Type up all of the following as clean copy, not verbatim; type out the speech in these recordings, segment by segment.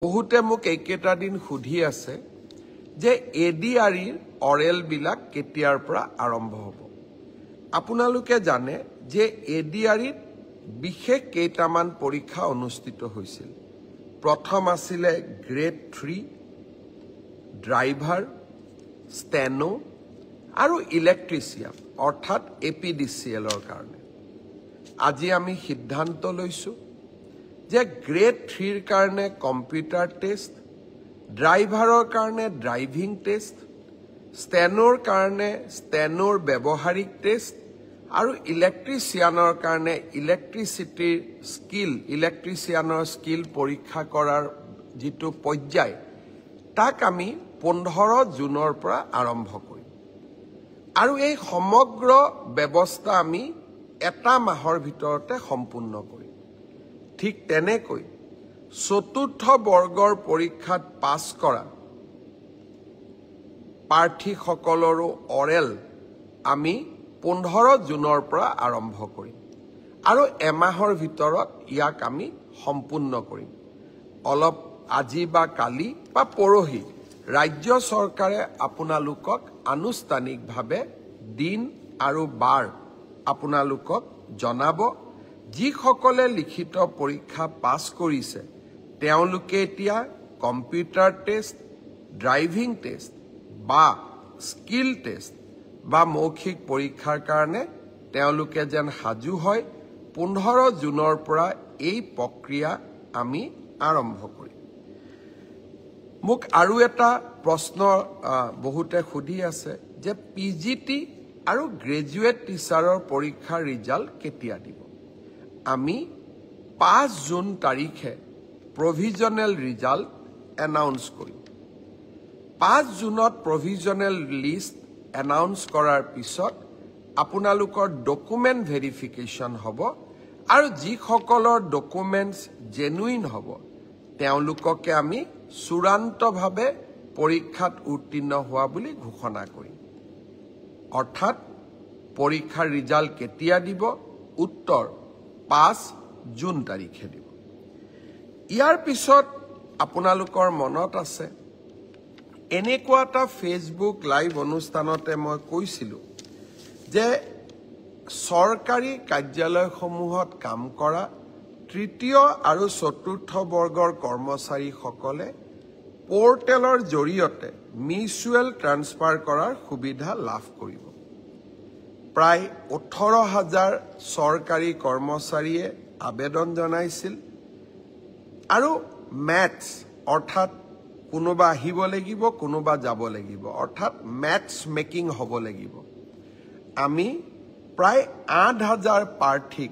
বহুতে মোক এইকেইটা দিন সুধি আছে যে এডিআৰইৰ অৰেল বিলাক কেতিয়াৰ পৰা আৰম্ভ হ'ব। আপোনালোকে জানে যে এডিআৰইত বিশেষ কেইটামান পৰীক্ষা অনুষ্ঠিত হৈছিল। প্ৰথম আছিলে গ্ৰেড 3 ড্ৰাইভাৰ, ষ্টেনো আৰু ইলেক্ট্ৰিচিয়ান অৰ্থাৎ এপিডিচিএলৰ কাৰণে। আজি আমি সিদ্ধান্ত লৈছো যে গ্ৰেড 3ৰ কাৰণে কম্পিউটাৰ টেষ্ট, ড্ৰাইভাৰৰ কাৰণে ড্ৰাইভিং টেষ্ট, ষ্টেনোৰ কাৰণে ষ্টেনোৰ ব্যৱহাৰিক টেষ্ট আৰু ইলেক্ট্ৰিচিয়ানৰ কাৰণে ইলেক্ট্ৰিচিয়ানৰ স্কিল পৰীক্ষা কৰাৰ যিটো পৰ্যায় তাক আমি 15 জুনৰ পৰা আৰম্ভ কৰিম আৰু এই সমগ্ৰ ব্যৱস্থা আমি এটা মাহৰ ভিতৰতে সম্পূৰ্ণ কৰিম। ঠিক তেনেকৈ চতুৰ্থ বৰ্গৰ পৰীক্ষাত পাছ কৰা প্ৰাৰ্থীসকলৰো অৰেল আমি 15 জুনৰ পৰা আৰম্ভ কৰিম আৰু এমাহৰ ভিতৰত ইয়াক আমি সম্পূৰ্ণ কৰিম। অলপ আজি বা কালি বা পৰহি ৰাজ্য চৰকাৰে আপোনালোকক আনুষ্ঠানিকভাৱে দিন আৰু বাৰ আপোনালোকক জনাব। যিসকলে লিখিত পৰীক্ষা পাছ কৰিছে তেওঁলোকে এতিয়া কম্পিউটাৰ টেষ্ট, ড্ৰাইভিং টেষ্ট বা স্কিল টেষ্ট বা মৌখিক পৰীক্ষাৰ কাৰণে তেওঁলোকে যেন সাজু হয়। 15 জুনৰ পৰা এই প্ৰক্ৰিয়া আমি আৰম্ভ কৰিম। মোক আৰু এটা প্ৰশ্ন বহুতে সুধি আছে যে পিজিটি আৰু গ্ৰেজুৱেট টিচাৰৰ পৰীক্ষাৰ ৰিজাল্ট কেতিয়া দিব। আমি 5 জুন তাৰিখে প্ৰভিজনেল ৰিজাল্ট এনাউন্স কৰিম। 5 জুনত প্ৰভিজনেল লিষ্ট এনাউন্স কৰাৰ পিছত আপোনালোকৰ ডকুমেণ্ট ভেৰিফিকেশ্যন হ'ব আৰু যিসকলৰ ডকুমেণ্টছ জেনুইন হ'ব তেওঁলোককে আমি চূড়ান্তভাৱে পৰীক্ষাত উত্তীৰ্ণ হোৱা বুলি ঘোষণা কৰিম। অৰ্থাৎ পৰীক্ষাৰ ৰিজাল্ট কেতিয়া দিব? উত্তৰ 5 জুন তাৰিখে দিব। ইয়াৰ পিছত আপোনালোকৰ মনত আছে এনেকুৱা এটা ফেচবুক লাইভ অনুষ্ঠানতে মই কৈছিলোঁ যে চৰকাৰী কাৰ্যালয়সমূহত কাম কৰা তৃতীয় আৰু চতুৰ্থ বৰ্গৰ কৰ্মচাৰীসকলে পৰ্টেলৰ জৰিয়তে মিউচুৱেল ট্ৰান্সফাৰ কৰাৰ সুবিধা লাভ কৰিব। প্ৰায় 18,000 চৰকাৰী কৰ্মচাৰীয়ে আবেদন জনাইছিল আৰু মেথছ অৰ্থাৎ কোনোবা আহিব লাগিব, কোনোবা যাব লাগিব, অৰ্থাৎ মেথছ মেকিং হ'ব লাগিব। আমি প্ৰায় 8,000 প্ৰাৰ্থীক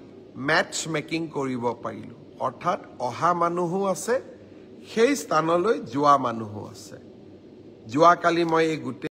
মেথছ মেকিং কৰিব পাৰিলোঁ। অৰ্থাৎ অহা মানুহো আছে, সেই স্থানলৈ যোৱা মানুহো আছে। যোৱাকালি মই এই গোটেই